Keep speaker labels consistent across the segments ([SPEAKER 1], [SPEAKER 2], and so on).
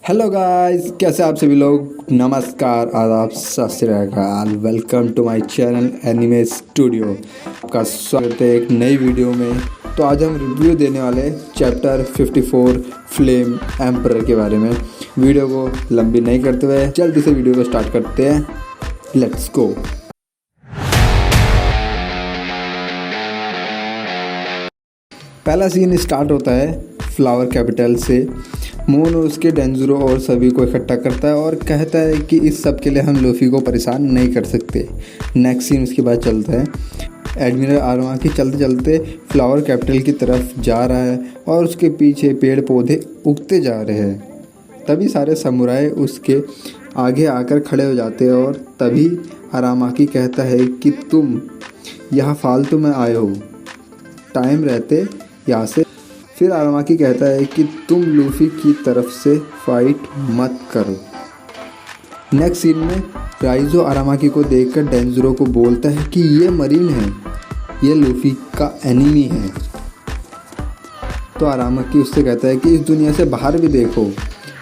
[SPEAKER 1] Hello guys, कैसे आप सभी लोग। नमस्कार, आदाब, सत श्री अकाल। Welcome to my channel anime studio. आपका स्वागत है एक नई वीडियो में। तो आज हम रिव्यू देने वाले चैप्टर 54 फ्लेम एम्परर के बारे में। वीडियो को लंबी नहीं करते हुए जल्दी से वीडियो को स्टार्ट करते हैं। Let's go. पहला सीन स्टार्ट होता है फ्लावर कैपिटल से। मून उसके डेंजरो और सभी को इकट्ठा करता है और कहता है कि इस सब के लिए हम लूफी को परेशान नहीं कर सकते। नेक्स्ट सीन उसके बाद चलता है एडमिरल आरामाकी चलते चलते फ्लावर कैपिटल की तरफ जा रहा है और उसके पीछे पेड़ पौधे उगते जा रहे हैं। तभी सारे समुराई उसके आगे आकर खड़े हो जाते हैं और तभी आरामाकी कहता है कि तुम यहाँ फालतू में आए हो, टाइम रहते यहाँ से। फिर आरामाकी कहता है कि तुम लूफी की तरफ से फाइट मत करो। नेक्स्ट सीन में राइजो आरामाकी को देखकर डेंजरो को बोलता है कि ये मरीन है, ये लूफी का एनिमी है। तो आरामाकी उससे कहता है कि इस दुनिया से बाहर भी देखो,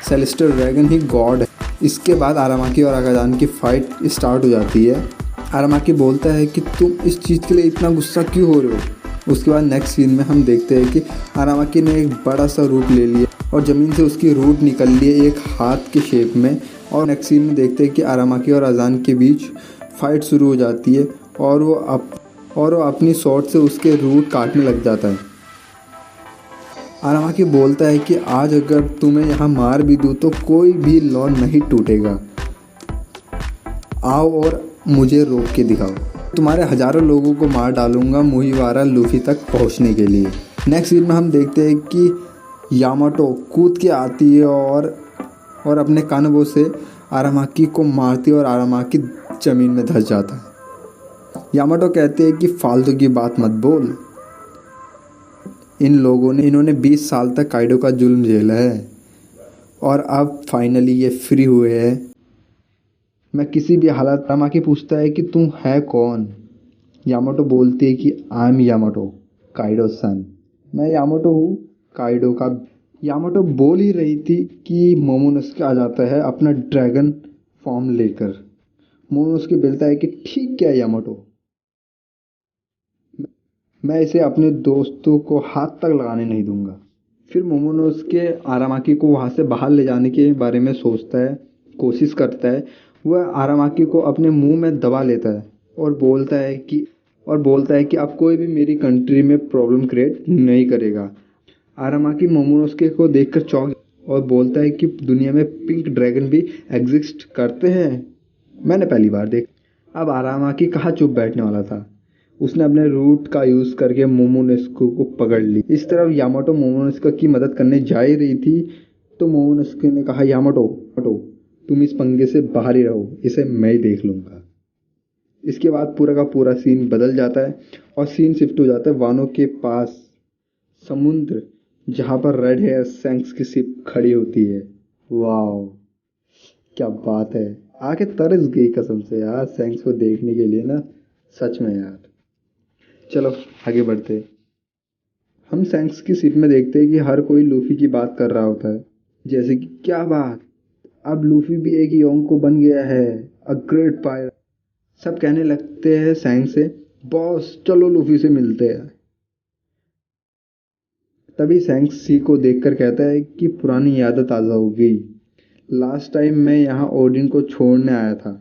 [SPEAKER 1] सेलेस्टियल ड्रैगन ही गॉड है। इसके बाद आरामाकी और आकाजान की फाइट स्टार्ट हो जाती है। आरामाकी बोलता है कि तुम इस चीज़ के लिए इतना गुस्सा क्यों हो रहे हो। उसके बाद नेक्स्ट सीन में हम देखते हैं कि आरामाकी ने एक बड़ा सा रूप ले लिया और ज़मीन से उसकी रूट निकल ली है एक हाथ के शेप में। और नेक्स्ट सीन में देखते हैं कि आरामाकी और अजान के बीच फाइट शुरू हो जाती है और वो अपनी शॉट से उसके रूट काटने लग जाता है। आरामाकी बोलता है कि आज अगर तुम्हें यहाँ मार भी दूँ तो कोई भी लॉ नहीं टूटेगा। आओ और मुझे रोक के दिखाओ, तुम्हारे हजारों लोगों को मार डालूंगा मुहिवारा लूफी तक पहुंचने के लिए। नेक्स्ट सीन में हम देखते हैं कि यामाटो कूद के आती है और अपने कानबो से आरामाकी को मारती है और आरामाकी ज़मीन में धंस जाता है। यामाटो कहते हैं कि फालतू की बात मत बोल, इन्होंने 20 साल तक काइडो का जुल्म झेला है और अब फाइनली ये फ्री हुए हैं। मैं किसी भी हालत। आरामाकी पूछता है कि तू है कौन। यामाटो बोलती है कि आई एम यामाटो, काइडो सन। मैं यामाटो हूँ, काइडो का। यामाटो बोल ही रही थी कि मोमोनोसुके आ जाता है अपना ड्रैगन फॉर्म लेकर। मोमोनोसुके बोलता है कि ठीक है यामाटो, मैं इसे अपने दोस्तों को हाथ तक लगाने नहीं दूंगा। फिर मोमोनोसुके आरामाकी को वहाँ से बाहर ले जाने के बारे में सोचता है, कोशिश करता है। वह आरामाकी को अपने मुंह में दबा लेता है और बोलता है कि अब कोई भी मेरी कंट्री में प्रॉब्लम क्रिएट नहीं करेगा। आरामाकी मोमोनोसुके को देखकर चौंक और बोलता है कि दुनिया में पिंक ड्रैगन भी एग्जिस्ट करते हैं, मैंने पहली बार देखा। अब आरामाकी कहाँ चुप बैठने वाला था, उसने अपने रूट का यूज़ करके मोमोनोसुके को पकड़ ली। इस तरफ यामाटो मोमोनोसुके की मदद करने जा ही रही थी तो मोमोनोसुके ने कहा, यामाटो तुम इस पंगे से बाहर ही रहो, इसे मैं ही देख लूँगा। इसके बाद पूरा का पूरा सीन बदल जाता है और सीन शिफ्ट हो जाता है वानो के पास, समुद्र, जहाँ पर रेड हेयर शैंक्स की शिप खड़ी होती है। वाह क्या बात है, आके तरस गई कसम से यार शैंक्स को देखने के लिए ना, सच में यार। चलो आगे बढ़ते। हम शैंक्स की शिप में देखते हैं कि हर कोई लूफी की बात कर रहा होता है, जैसे कि क्या बात, अब लूफी भी एक योंको बन गया है, अ ग्रेट पायरेट। सब कहने लगते हैं शैंक्स से, बॉस चलो लूफी से मिलते हैं। तभी शैंक्स सी को देखकर कहता है कि पुरानी यादें ताज़ा हो गई, लास्ट टाइम मैं यहाँ ओडिन को छोड़ने आया था।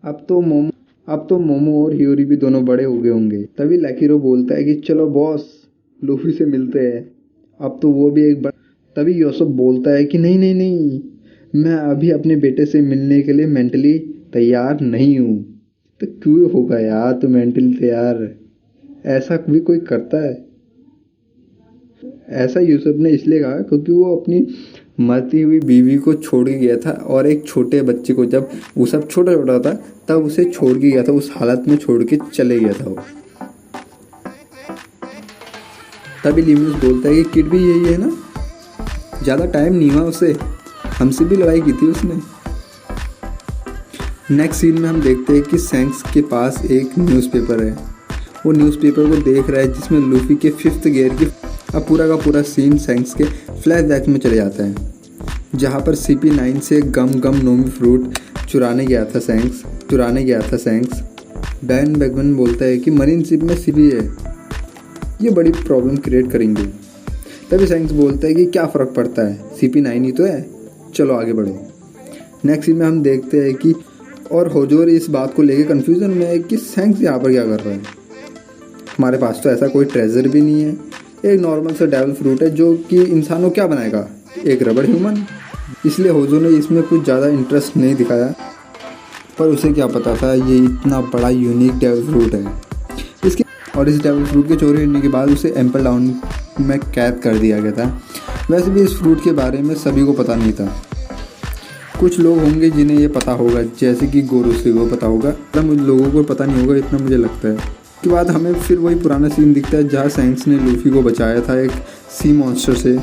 [SPEAKER 1] अब तो मोमो और हियोरी भी दोनों बड़े हो गए होंगे। तभी लकीरो बोलता है कि चलो बॉस लूफी से मिलते हैं, अब तो वो भी एक बड़ा। तभी योसोफ बोलता है कि नहीं, मैं अभी अपने बेटे से मिलने के लिए मेंटली तैयार नहीं हूँ। तो क्यों होगा यार तू मेंटली तैयार, ऐसा भी कोई करता है। ऐसा यूसुफ ने इसलिए कहा क्योंकि वो अपनी मरती हुई बीवी को छोड़ के गया था और एक छोटे बच्चे को, जब वो सब छोटा छोटा था तब उसे छोड़ के गया था, उस हालत में छोड़ के चले गया था वो। तभी लिम्यूस बोलता है कि किड भी यही है ना, ज़्यादा टाइम नहीं हुआ उसे, हमसे भी लड़ाई की थी उसने। नेक्स्ट सीन में हम देखते हैं कि शैंक्स के पास एक न्यूज़पेपर है। वो न्यूज़पेपर को देख रहा है जिसमें लूफी के 5th गियर की। अब पूरा का पूरा सीन शैंक्स के फ्लैशबैक में चले जाता है। जहाँ पर CP9 से गम गम नोमी फ्रूट चुराने गया था सैंक्स। डैन बैगमैन बोलता है कि मरीन शिप में CP है, ये बड़ी प्रॉब्लम क्रिएट करेंगे। तभी सैंक्स बोलता है कि क्या फ़र्क पड़ता है, CP9 ही तो है, चलो आगे बढ़ो। नेक्स्ट सीन में हम देखते हैं कि और होजोर इस बात को लेके कन्फ्यूज़न में है कि सैंक्स यहाँ पर क्या कर रहा है। हमारे पास तो ऐसा कोई ट्रेजर भी नहीं है, एक नॉर्मल सा डेविल फ्रूट है जो कि इंसान को क्या बनाएगा, एक रबड़ ह्यूमन। इसलिए होजो ने इसमें कुछ ज़्यादा इंटरेस्ट नहीं दिखाया, पर उसे क्या पता था ये इतना बड़ा यूनिक डेविल फ्रूट है। इस डेविल फ्रूट के चोरी होने के बाद उसे एम्पल डाउन में कैद कर दिया गया था। वैसे भी इस फ्रूट के बारे में सभी को पता नहीं था, कुछ लोग होंगे जिन्हें ये पता होगा, जैसे कि गोरोसे को पता होगा, तब लोगों को पता नहीं होगा, इतना मुझे लगता है। उसके बाद हमें फिर वही पुराना सीन दिखता है जहाँ सैंक्स ने लूफी को बचाया था एक सी मॉन्स्टर से,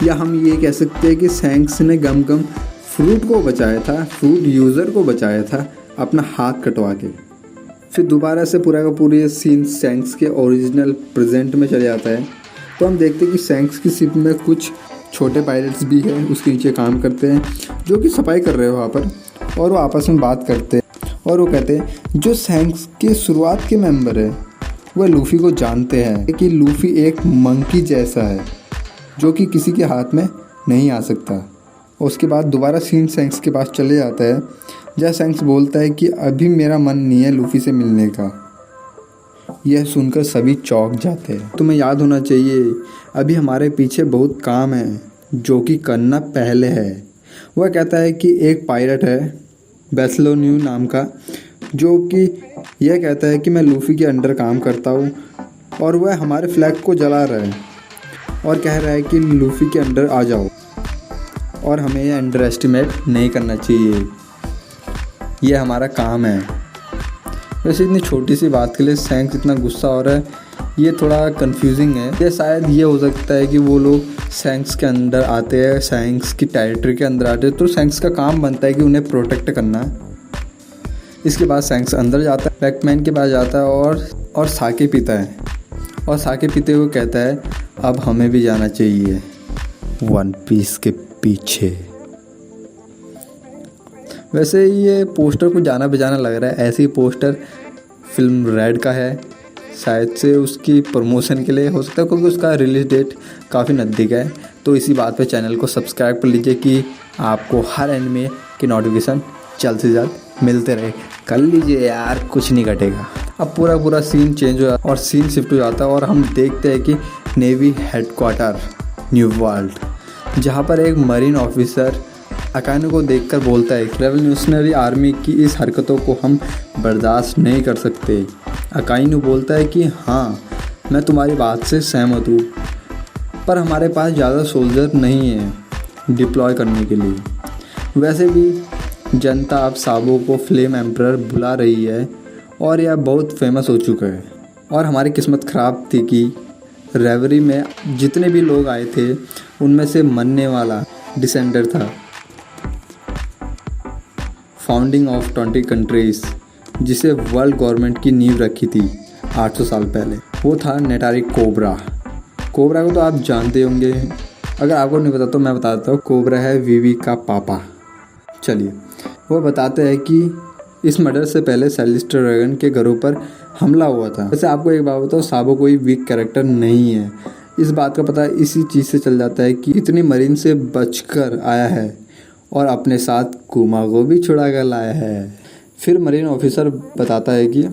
[SPEAKER 1] या हम ये कह सकते हैं कि सैंक्स ने गम गम फ्रूट को बचाया था, फ्रूट यूज़र को बचाया था अपना हाथ कटवा के। फिर दोबारा से पूरा का पूरा सीन सैंक्स के ओरिजिनल प्रेजेंट में चले जाता है। तो हम देखते हैं कि सैंक्स की शिप में कुछ छोटे पायलट्स भी हैं, उसके नीचे काम करते हैं, जो कि सफाई कर रहे हो वहाँ पर, और वो आपस में बात करते हैं और वो कहते हैं जो सैंक्स के शुरुआत के मेंबर है वह लूफी को जानते हैं कि लूफी एक मंकी जैसा है जो कि किसी के हाथ में नहीं आ सकता। उसके बाद दोबारा सीन सैंक्स के पास चले जाता है जहाँ सैंक्स बोलता है कि अभी मेरा मन नहीं है लूफी से मिलने का। यह सुनकर सभी चौंक जाते हैं। तुम्हें याद होना चाहिए अभी हमारे पीछे बहुत काम है जो कि करना पहले है। वह कहता है कि एक पायलट है बेस्लोन्यू नाम का, जो कि यह कहता है कि मैं लूफी के अंडर काम करता हूँ और वह हमारे फ्लैग को जला रहा है और कह रहा है कि लूफी के अंडर आ जाओ और हमें यह अंडर एस्टिमेट नहीं करना चाहिए, यह हमारा काम है। वैसे इतनी छोटी सी बात के लिए सैंक्स इतना गुस्सा हो रहा है, ये थोड़ा कंफ्यूजिंग है। ये शायद ये हो सकता है कि वो लोग सैंक्स के अंदर आते हैं, सैंक्स की टेरिटरी के अंदर आते हैं, तो सैंक्स का काम बनता है कि उन्हें प्रोटेक्ट करना। इसके बाद सैंक्स अंदर जाता है, बैकमैन के पास जाता है और साके पीता है, और साके पीते हुए कहता है अब हमें भी जाना चाहिए वन पीस के पीछे। वैसे ये पोस्टर कुछ जाना बेजाना लग रहा है, ऐसे ही पोस्टर फिल्म रेड का है, शायद से उसकी प्रमोशन के लिए हो सकता है, क्योंकि उसका रिलीज़ डेट काफ़ी नज़दीक है। तो इसी बात पे चैनल को सब्सक्राइब कर लीजिए कि आपको हर एनिमे की नोटिफिकेशन जल्द से जल्द मिलते रहे। कर लीजिए यार, कुछ नहीं घटेगा। अब पूरा सीन चेंज हो जाता और सीन शिफ्ट हो जाता है और हम देखते हैं कि नेवी हेडक्वार्टर न्यू वर्ल्ड, जहाँ पर एक मरीन ऑफिसर अकाइनो को देखकर बोलता है कि रेवोल्यूशनरी आर्मी की इस हरकतों को हम बर्दाश्त नहीं कर सकते। अकाइनो बोलता है कि हाँ मैं तुम्हारी बात से सहमत हूँ, पर हमारे पास ज़्यादा सोल्जर नहीं है डिप्लॉय करने के लिए। वैसे भी जनता अब साबो को फ्लेम एम्परर बुला रही है और यह बहुत फेमस हो चुका है। और हमारी किस्मत ख़राब थी कि रेवरी में जितने भी लोग आए थे उनमें से मरने वाला डिसेंडर था फाउंडिंग ऑफ 20 कंट्रीज़, जिसे वर्ल्ड गवर्नमेंट की नींव रखी थी 800 साल पहले। वो था नेटारी कोबरा। कोबरा को तो आप जानते होंगे, अगर आपको नहीं पता तो मैं बताता हूँ। कोबरा है वीवी का पापा। चलिए, वो बताते हैं कि इस मर्डर से पहले सेलिस्टर ड्रैगन के घरों पर हमला हुआ था। वैसे आपको एक बात बताओ, साबो कोई वीक कैरेक्टर नहीं है। इस बात का पता इसी चीज़ से चल जाता है कि इतनी मरीन से बचकर आया है और अपने साथ कुमा को भी छुड़ा कर लाया है। फिर मरीन ऑफिसर बताता है कि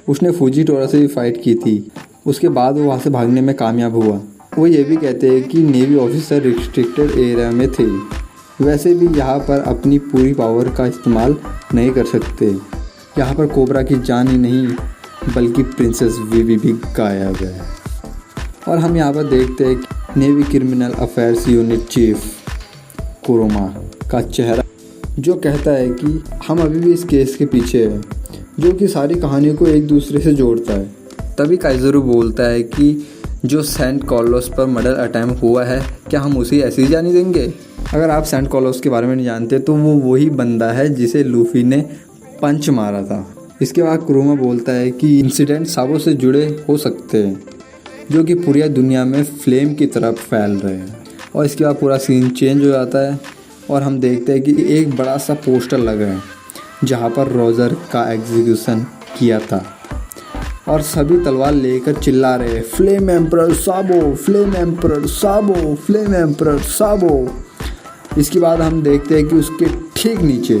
[SPEAKER 1] उसने फुजीटोरा से भी फाइट की थी, उसके बाद वो वहाँ से भागने में कामयाब हुआ। वो ये भी कहते हैं कि नेवी ऑफिसर रिस्ट्रिक्टेड एरिया में थे, वैसे भी यहाँ पर अपनी पूरी पावर का इस्तेमाल नहीं कर सकते। यहाँ पर कोबरा की जान ही नहीं बल्कि प्रिंसेस वीवी भी गायब है। और हम यहाँ पर देखते हैं कि navy criminal affairs unit chief कुरोमा का चेहरा, जो कहता है कि हम अभी भी इस केस के पीछे हैं, जो कि सारी कहानियों को एक दूसरे से जोड़ता है। तभी काइज़रू बोलता है कि जो सेंट कार्लोस पर मर्डर अटैम्प्ट हुआ है, क्या हम उसे ऐसे ही जाने देंगे? अगर आप सेंट कार्लोस के बारे में नहीं जानते तो वो वही बंदा है जिसे लूफी ने पंच मारा था। इसके बाद कुरोमा बोलता है कि इंसिडेंट साबो से जुड़े हो सकते हैं, जो कि पूरी दुनिया में फ्लेम की तरफ फैल रहे हैं। और इसके बाद पूरा सीन चेंज हो जाता है और हम देखते हैं कि एक बड़ा सा पोस्टर लगा है जहाँ पर रोजर का एग्जीक्यूशन किया था और सभी तलवार लेकर चिल्ला रहे हैं, flame emperor Sabo, flame emperor Sabo, flame emperor Sabo. इसके बाद हम देखते हैं कि उसके ठीक नीचे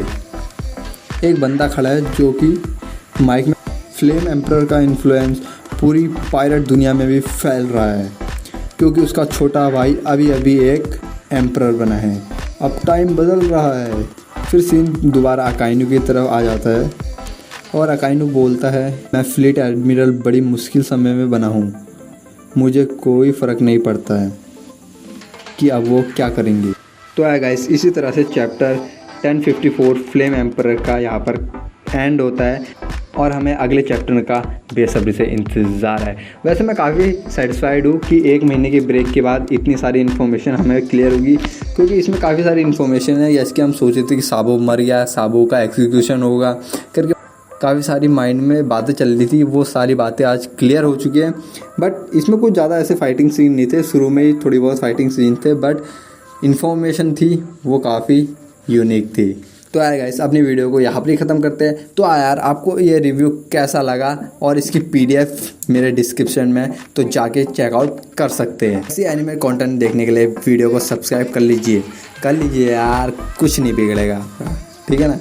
[SPEAKER 1] एक बंदा खड़ा है जो कि माइक में फ्लेम एम्परर का इन्फ्लुएंस पूरी पायरेट दुनिया में भी फैल रहा है क्योंकि उसका छोटा भाई अभी अभी एक एम्परर बना है। अब टाइम बदल रहा है। फिर सीन दोबारा अकाइनू की तरफ आ जाता है और अकाइनू बोलता है, मैं फ्लीट एडमिरल बड़ी मुश्किल समय में बना हूँ, मुझे कोई फ़र्क नहीं पड़ता है कि अब वो क्या करेंगे। तो है गाइस, इसी तरह से चैप्टर 1054 फ्लेम एम्परर का यहाँ पर एंड होता है और हमें अगले चैप्टर का बेसब्री से इंतज़ार है। वैसे मैं काफ़ी सेटिस्फाइड हूँ कि 1 महीने के ब्रेक के बाद इतनी सारी इन्फॉर्मेशन हमें क्लियर होगी क्योंकि इसमें काफ़ी सारी इन्फॉर्मेशन है। जैसे कि हम सोचे थे कि साबो मर गया, साबो का एग्जीक्यूशन होगा करके काफ़ी सारी माइंड में बातें चल रही थी, वो सारी बातें आज क्लियर हो चुकी हैं। बट इसमें कुछ ज़्यादा ऐसे फाइटिंग सीन नहीं थे, शुरू में ही थोड़ी बहुत फाइटिंग सीन थे, बट इन्फॉर्मेशन थी वो काफ़ी यूनिक थी। तो यार गाइस, अपनी वीडियो को यहाँ पर ही ख़त्म करते हैं। तो यार आपको ये रिव्यू कैसा लगा और इसकी PDF मेरे डिस्क्रिप्शन में तो जाके चेकआउट कर सकते हैं। ऐसी एनिमे कंटेंट देखने के लिए वीडियो को सब्सक्राइब कर लीजिए यार, कुछ नहीं बिगड़ेगा, ठीक है ना।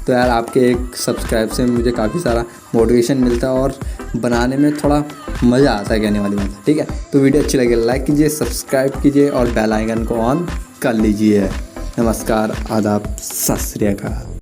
[SPEAKER 1] तो यार आपके एक सब्सक्राइब से मुझे काफ़ी सारा मोटिवेशन मिलता है और बनाने में थोड़ा मज़ा आता है, कहने वाली बात है, ठीक है। तो वीडियो अच्छी लगे लाइक कीजिए, सब्सक्राइब कीजिए और बेल आइकन को ऑन कर लीजिए। नमस्कार, आदाब, सत श्री अकाल।